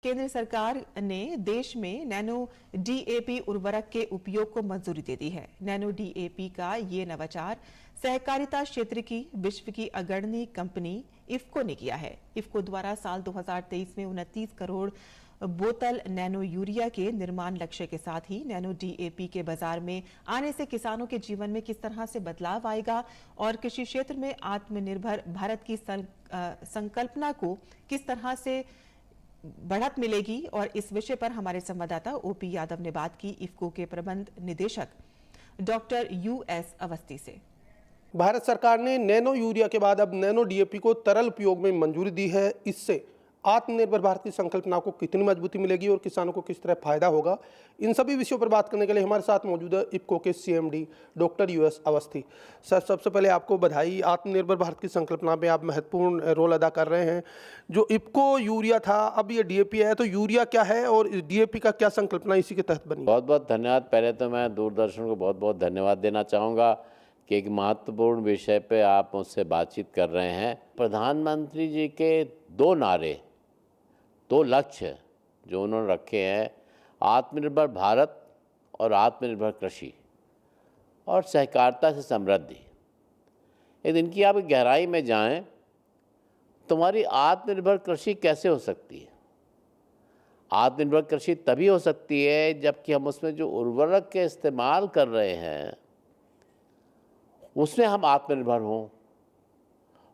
केंद्र सरकार ने देश में नैनो डीएपी उर्वरक के उपयोग को मंजूरी दे दी है। नैनो डीएपी का ये नवाचार सहकारिता क्षेत्र की विश्व की अग्रणी कंपनी इफ्को ने किया है। इफ्को द्वारा साल 2023 में 29 करोड़ बोतल नैनो यूरिया के निर्माण लक्ष्य के साथ ही नैनो डीएपी के बाजार में आने से किसानों के जीवन में किस तरह से बदलाव आएगा और कृषि क्षेत्र में आत्मनिर्भर भारत की संकल्पना को किस तरह से बढ़त मिलेगी, और इस विषय पर हमारे संवाददाता ओपी यादव ने बात की इफ्को के प्रबंध निदेशक डॉक्टर यूएस अवस्थी से। भारत सरकार ने नैनो यूरिया के बाद अब नैनो डीएपी को तरल उपयोग में मंजूरी दी है। इससे आत्मनिर्भर भारत की संकल्पना को कितनी मजबूती मिलेगी और किसानों को किस तरह फायदा होगा, इन सभी विषयों पर बात करने के लिए हमारे साथ मौजूद है इफ्को के CMD doctor US Awasthi. Sir, सबसे पहले आपको बधाई। आत्मनिर्भर भारत की संकल्पना में आप महत्वपूर्ण रोल अदा कर रहे हैं। जो इफ्को यूरिया था, अब ये डीएपी है, तो यूरिया क्या है और डीएपी का क्या संकल्पना इसी के तहत बनी? बहुत बहुत धन्यवाद। पहले तो मैं दूरदर्शन को बहुत बहुत धन्यवाद देना चाहूँगा कि एक महत्वपूर्ण विषय पे आप मुझसे बातचीत कर रहे हैं। प्रधानमंत्री जी के दो नारे, दो लक्ष्य जो उन्होंने रखे हैं, आत्मनिर्भर भारत और आत्मनिर्भर कृषि और सहकारिता से समृद्धि। यदि इनकी आप गहराई में जाएं, तुम्हारी आत्मनिर्भर कृषि कैसे हो सकती है? आत्मनिर्भर कृषि तभी हो सकती है जबकि हम उसमें जो उर्वरक के इस्तेमाल कर रहे हैं उसमें हम आत्मनिर्भर हों।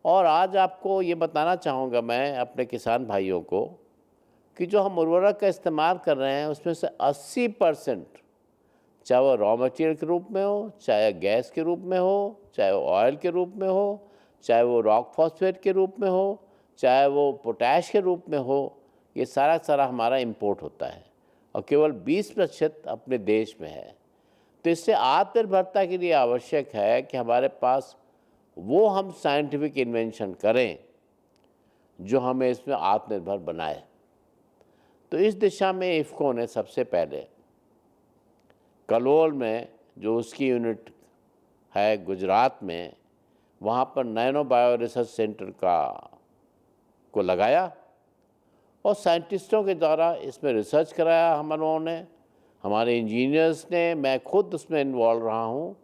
और आज आपको ये बताना चाहूँगा मैं अपने किसान भाइयों को कि जो हम उर्वरक का इस्तेमाल कर रहे हैं उसमें से 80%, चाहे वो रॉ मटेरियल के रूप में हो, चाहे गैस के रूप में हो, चाहे वो ऑयल के रूप में हो, चाहे वो रॉक फॉस्फेट के रूप में हो, चाहे वो पोटैश के रूप में हो, ये सारा हमारा इंपोर्ट होता है और केवल 20% अपने देश में है। तो इससे आत्मनिर्भरता के लिए आवश्यक है कि हमारे पास वो हम साइंटिफिक इन्वेंशन करें जो हमें इसमें आत्मनिर्भर बनाए। तो इस दिशा में इफ्को ने सबसे पहले कलोल में, जो उसकी यूनिट है गुजरात में, वहाँ पर नैनो बायो रिसर्च सेंटर को लगाया और साइंटिस्टों के द्वारा इसमें रिसर्च कराया हम लोगों ने, हमारे इंजीनियर्स ने, मैं खुद उसमें इन्वॉल्व रहा हूँ।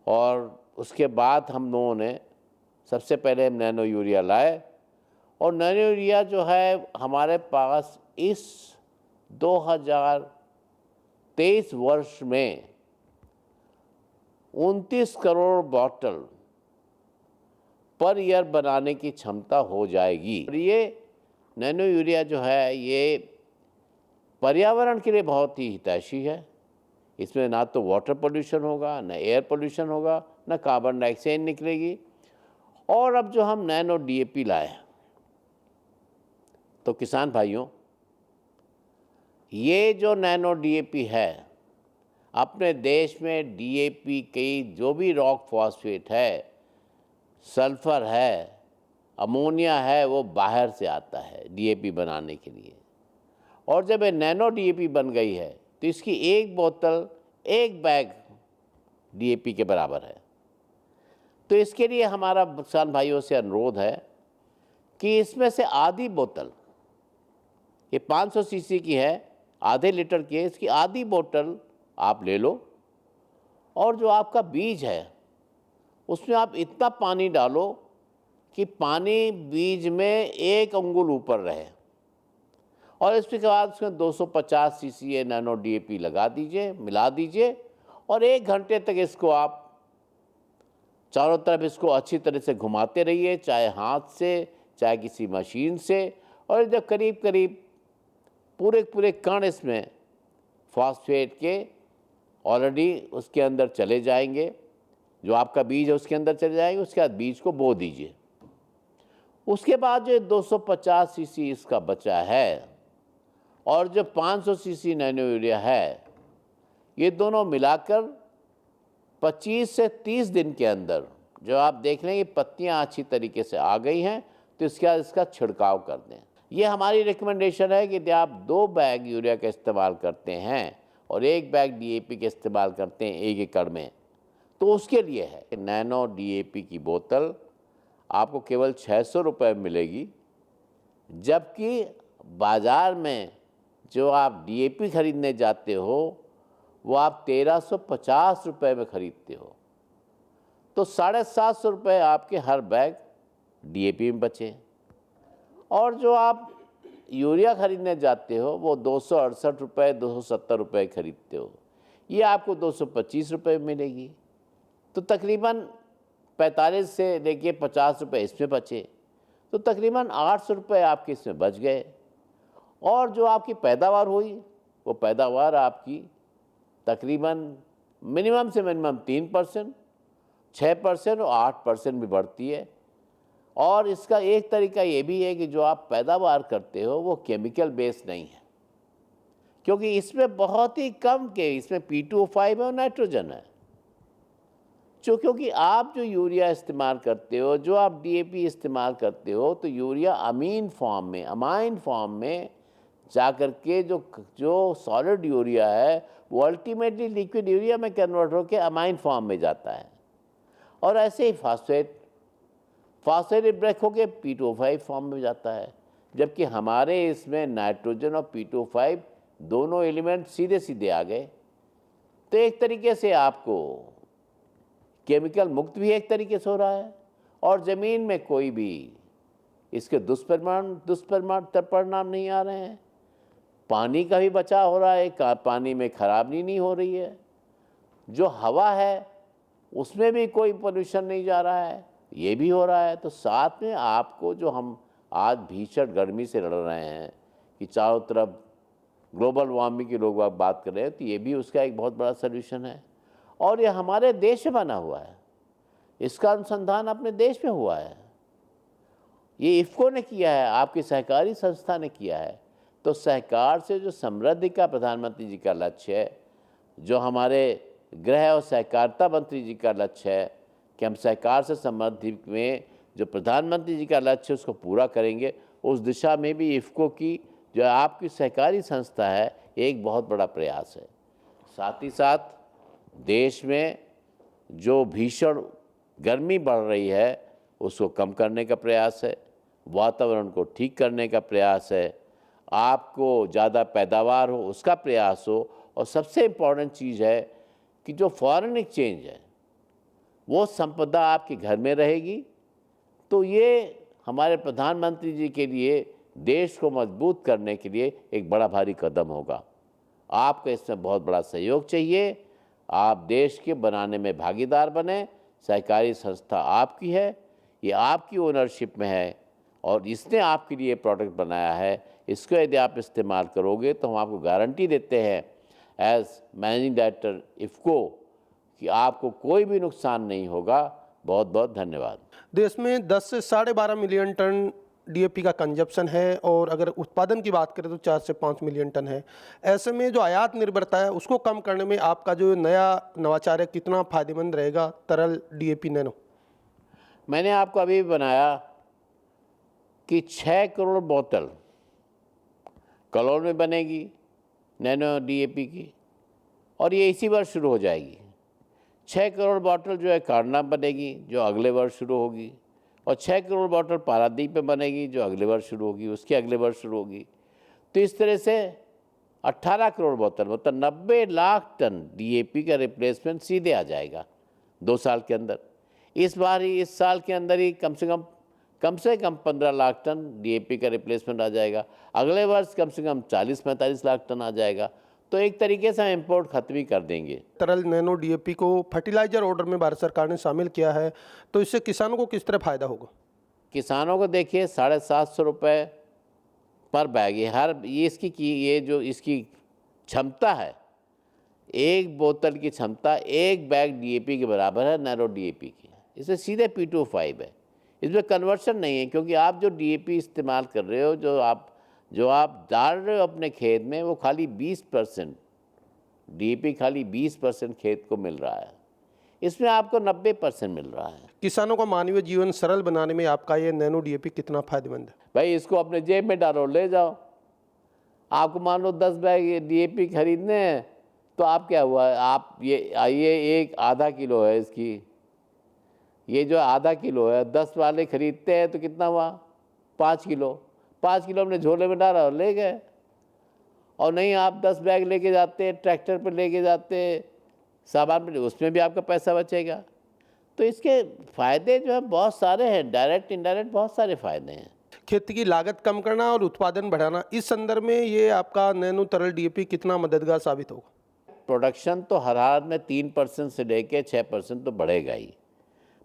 और उसके बाद हम लोगों ने सबसे पहले नैनो यूरिया लाए और नैनो यूरिया जो है हमारे पास इस 2023 वर्ष में 29 करोड़ बॉटल पर ईयर बनाने की क्षमता हो जाएगी। और ये नैनो यूरिया जो है ये पर्यावरण के लिए बहुत ही हितैषी है। इसमें ना तो वाटर पोल्यूशन होगा, ना एयर पोल्यूशन होगा, ना कार्बन डाइऑक्साइड निकलेगी। और अब जो हम नैनो डीएपी लाए, तो किसान भाइयों, ये जो नैनो डीएपी है, अपने देश में डीएपी की जो भी रॉक फॉस्फेट है, सल्फर है, अमोनिया है, वो बाहर से आता है डीएपी बनाने के लिए। और जब ये नैनो डीएपी बन गई है तो इसकी एक बोतल एक बैग डीएपी के बराबर है। तो इसके लिए हमारा किसान भाइयों से अनुरोध है कि इसमें से आधी बोतल, ये 500 सीसी की है, आधे लीटर की है, इसकी आधी बोतल आप ले लो और जो आपका बीज है उसमें आप इतना पानी डालो कि पानी बीज में 1 अंगुल ऊपर रहे और इसके बाद उसमें 250 सीसी नैनो डीएपी लगा दीजिए, मिला दीजिए और 1 घंटे तक इसको आप चारों तरफ इसको अच्छी तरह से घुमाते रहिए, चाहे हाथ से, चाहे किसी मशीन से। और जब करीब करीब पूरे कण इसमें फॉस्फेट के ऑलरेडी उसके अंदर चले जाएंगे, जो आपका बीज है उसके अंदर चले जाएंगे, उसके बाद बीज को बो दीजिए। उसके बाद जो 250 सीसी इसका बचा है और जो 500 सीसी नैनो यूरिया है, ये दोनों मिलाकर 25 से 30 दिन के अंदर जो आप देख लें ये पत्तियां अच्छी तरीके से आ गई हैं, तो इसके बाद इसका छिड़काव कर दें। ये हमारी रिकमेंडेशन है कि यदि आप 2 बैग यूरिया का इस्तेमाल करते हैं और 1 बैग डीएपी का इस्तेमाल करते हैं 1 एकड़ में, तो उसके लिए है नैनो डीएपी की बोतल आपको केवल 600 रुपये मिलेगी, जबकि बाज़ार में जो आप डीएपी खरीदने जाते हो वो आप 1350 रुपये में खरीदते हो, तो 750 रुपये आपके हर बैग डीएपी में बचे। और जो आप यूरिया खरीदने जाते हो वो 268 रुपये 270 रुपये खरीदते हो, ये आपको 225 रुपये में मिलेगी। तो तकरीबन 45 से लेके 50 रुपये इसमें बचे, तो तकरीबन 800 रुपये आपके इसमें बच गए। और जो आपकी पैदावार हुई वो पैदावार आपकी तकरीबन मिनिमम से मिनिमम 3%, 6% और 8% भी बढ़ती है। और इसका एक तरीका ये भी है कि जो आप पैदावार करते हो वो केमिकल बेस्ड नहीं है, क्योंकि इसमें बहुत ही कम के इसमें P2O5 है और नाइट्रोजन है। क्योंकि आप जो यूरिया इस्तेमाल करते हो, जो आप डीएपी इस्तेमाल करते हो, तो यूरिया अमाइन फॉर्म में जा कर के जो सॉलिड यूरिया है वो अल्टीमेटली लिक्विड यूरिया में कन्वर्ट होकर अमाइन फॉर्म में जाता है। और ऐसे ही फास्फेट ब्रेक होकर P2O5 फॉर्म में जाता है, जबकि हमारे इसमें नाइट्रोजन और P2O5 दोनों एलिमेंट सीधे सीधे आ गए। तो एक तरीके से आपको केमिकल मुक्त भी एक तरीके से हो रहा है, और ज़मीन में कोई भी इसके दुष्परिणाम नहीं आ रहे हैं। पानी का भी बचाव हो रहा है, पानी में खराबी नहीं हो रही है। जो हवा है उसमें भी कोई पोल्यूशन नहीं जा रहा है, ये भी हो रहा है। तो साथ में आपको जो हम आज भीषण गर्मी से लड़ रहे हैं कि चारों तरफ ग्लोबल वार्मिंग की लोग बात कर रहे हैं, तो ये भी उसका एक बहुत बड़ा सल्यूशन है। और ये हमारे देश में बना हुआ है, इसका अनुसंधान अपने देश में हुआ है, ये इफ़को ने किया है, आपकी सहकारी संस्था ने किया है। तो सहकार से जो समृद्धि का प्रधानमंत्री जी का लक्ष्य है, जो हमारे गृह और सहकारिता मंत्री जी का लक्ष्य है कि हम सहकार से समृद्धि में जो प्रधानमंत्री जी का लक्ष्य है उसको पूरा करेंगे, उस दिशा में भी इफ़को की जो आपकी सहकारी संस्था है एक बहुत बड़ा प्रयास है। साथ ही साथ देश में जो भीषण गर्मी बढ़ रही है उसको कम करने का प्रयास है, वातावरण को ठीक करने का प्रयास है, आपको ज़्यादा पैदावार हो उसका प्रयास हो, और सबसे इम्पॉर्टेंट चीज़ है कि जो फॉरेन एक्सचेंज है वो संपदा आपके घर में रहेगी। तो ये हमारे प्रधानमंत्री जी के लिए देश को मजबूत करने के लिए एक बड़ा भारी कदम होगा। आपको इसमें बहुत बड़ा सहयोग चाहिए, आप देश के बनाने में भागीदार बने। सहकारी संस्था आपकी है, ये आपकी ओनरशिप में है, और इसने आपके लिए प्रोडक्ट बनाया है। इसको यदि आप इस्तेमाल करोगे तो हम आपको गारंटी देते हैं एज मैनेजिंग डायरेक्टर इफ़को कि आपको कोई भी नुकसान नहीं होगा। बहुत बहुत धन्यवाद। देश में 10 से 12.5 मिलियन टन डीएपी का कंजप्शन है, और अगर उत्पादन की बात करें तो 4 से 5 मिलियन टन है। ऐसे में जो आयात निर्भरता है उसको कम करने में आपका जो नया नवाचार है कितना फायदेमंद रहेगा तरल डीएपी नैनो? मैंने आपको अभी बनाया कि 6 करोड़ बोतल कलोल में बनेगी नैनो डीएपी की, और ये इसी वर्ष शुरू हो जाएगी। 6 करोड़ बोतल जो है कारना बनेगी जो अगले वर्ष शुरू होगी, और 6 करोड़ बोतल पारादीप में बनेगी जो अगले वर्ष शुरू होगी, उसके अगले वर्ष शुरू होगी। तो इस तरह से 18 करोड़ बोतल मतलब 90 लाख टन डीएपी का रिप्लेसमेंट सीधे आ जाएगा 2 साल के अंदर। इस साल के अंदर ही कम से कम 15 लाख टन डीएपी का रिप्लेसमेंट आ जाएगा। अगले वर्ष कम से कम 40-45 लाख टन आ जाएगा। तो एक तरीके से हम इम्पोर्ट खत्म ही कर देंगे। तरल नैनो डीएपी को फर्टिलाइजर ऑर्डर में भारत सरकार ने शामिल किया है, तो इससे किसानों को किस तरह फायदा होगा? किसानों को देखिए 750 रुपये पर बैग, ये जो इसकी क्षमता है, एक बोतल की क्षमता एक बैग डीएपी के बराबर है नैनो डीएपी की। इसमें सीधे P2O5 है, इसमें कन्वर्शन नहीं है, क्योंकि आप जो डीएपी इस्तेमाल कर रहे हो, जो आप डाल रहे हो अपने खेत में, वो खाली 20% डीएपी खाली 20% खेत को मिल रहा है, इसमें आपको 90% मिल रहा है। किसानों का मानवीय जीवन सरल बनाने में आपका ये नैनो डीएपी कितना फायदेमंद है? भाई इसको अपने जेब में डालो, ले जाओ। आपको मान लो 10 बैग डीएपी खरीदने हैं, तो आप क्या हुआ, आप ये एक आधा किलो है इसकी, ये जो आधा किलो है 10 वाले खरीदते हैं तो कितना हुआ 5 किलो। 5 किलो हमने झोले में डाला और ले गए। और नहीं आप 10 बैग लेके जाते, ट्रैक्टर पर लेके जाते, सामान पर, उसमें भी आपका पैसा बचेगा। तो इसके फ़ायदे जो है बहुत सारे हैं, डायरेक्ट इनडायरेक्ट बहुत सारे फ़ायदे हैं। खेती की लागत कम करना और उत्पादन बढ़ाना, इस संदर्भ में ये आपका नैनो तरल डीएपी कितना मददगार साबित होगा? प्रोडक्शन तो हर हाल में 3% से लेके 6% तो बढ़ेगा ही,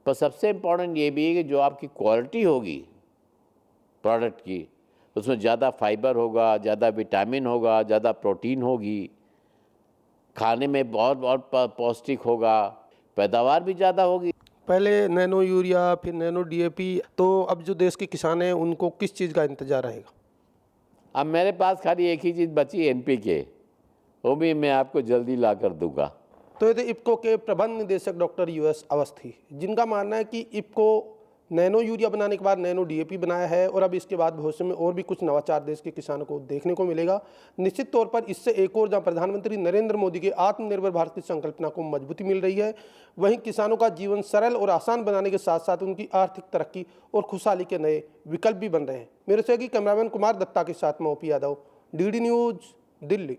पर सबसे इम्पोर्टेंट ये भी है कि जो आपकी क्वालिटी होगी प्रोडक्ट की, उसमें ज़्यादा फाइबर होगा, ज़्यादा विटामिन होगा, ज़्यादा प्रोटीन होगी, खाने में बहुत बहुत पौष्टिक होगा, पैदावार भी ज़्यादा होगी। पहले नैनो यूरिया, फिर नैनो डीएपी, तो अब जो देश के किसान हैं उनको किस चीज़ का इंतजार रहेगा? अब मेरे पास खाली एक ही चीज़ बची, एनपीके, वो भी मैं आपको जल्दी ला कर दूंगा। तो ये थे इफ्को के प्रबंध निदेशक डॉक्टर यूएस अवस्थी, जिनका मानना है कि इफ्को नैनो यूरिया बनाने के बाद नैनो डीएपी बनाया है और अब इसके बाद भविष्य में और भी कुछ नवाचार देश के किसानों को देखने को मिलेगा। निश्चित तौर पर इससे एक और जहां प्रधानमंत्री नरेंद्र मोदी के आत्मनिर्भर भारत की संकल्पना को मजबूती मिल रही है, वहीं किसानों का जीवन सरल और आसान बनाने के साथ साथ उनकी आर्थिक तरक्की और खुशहाली के नए विकल्प भी बन रहे हैं। मेरे सहयोगी कैमरामैन कुमार दत्ता के साथ मैं OP Yadav, DD news, Delhi.